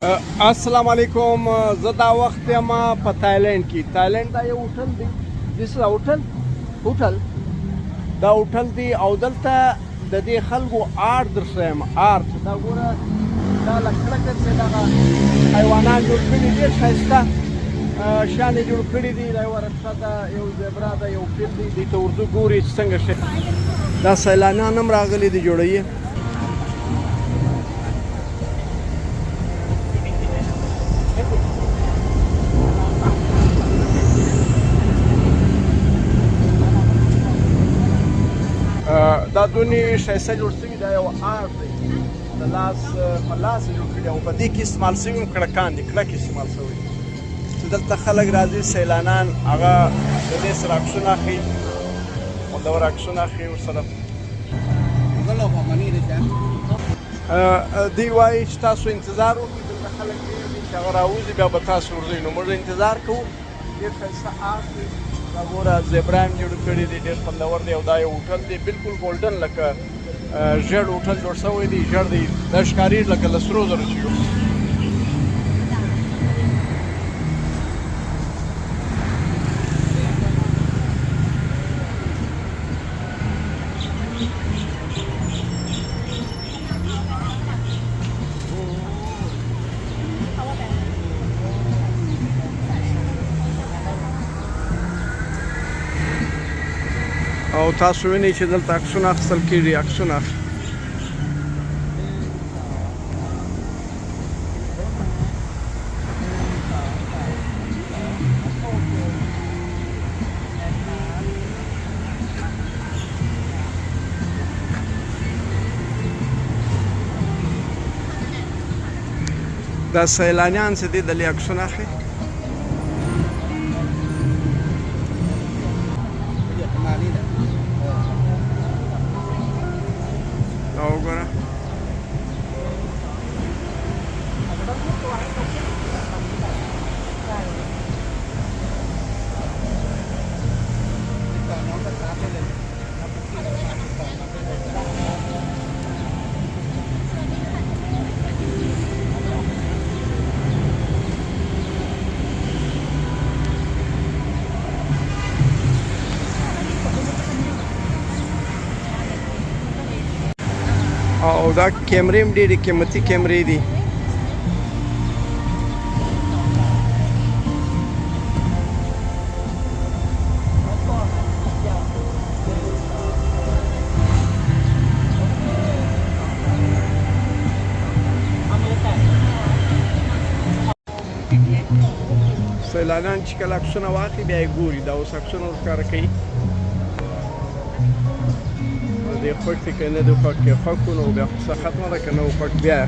السلام علیکم. زه دا وخت یم په تایلنډ کې. تایلنډ دا یو هوټل دی. دیس از هوټل دا هوټل دی او دلته د دې خلکو آرت درښیم. آرت دا ګوره دا لکړکه چې دغه حیوانات جوړ کړي دي، ښایسته شیان یې جوړ کړي دي. دا یوه رکشه ده، یو زیبرا ده، یو فیل دی. دې ته اردو ګوري چې څنګه شي. دا سیلانیان هم راغلي دي جوړي. دا دونې ښایسته جوړ شوي، دا یو آرت دی، د لاس په لاس یې جوړ کړي او په دې کې استعمال شوي هم کړکان دي، کړک استعمال شوی چې دلته خلک راځي سیلانیان، هغه د دې سره عکسونه اخلي، خوندور عکسونه اخلي ورسره. دوی وایي چې تاسو انتظار وکړئ، دلته خلک ډېر دي چې هغه راوځي بیا به تاسو ورځئ. نو موږ انتظار کوو. ډېر ښایسته آرت دی. دا ګوره زیبرا هم جوړ کړي دي، ډېر خوندور دی. او دا یو هوټل دی بالکل ګولډن، لکه ژیړ هوټل جوړ شوی دی. ژیړ دی، دا ښکارېږي لکه له سرو زرو چې جوړ. او تاسو وینئ چې دلته عکسونه اخیستل کېږي، عکسونه اخلي. دا سیلانیان چې دي دلې عکسونه اخلي. وګوره او دا کیمرې هم ډېرې قیمتي کیمرې دي. سیلانیان چې کله عکسونه واخلي بیا یې ګوري. دا اوس عکسونه ورښکاره کوي. دې خوښ دی که نه دی خوښ، که خوښ و نو بیا قصه ختمه ده، که نه و خوښ بیا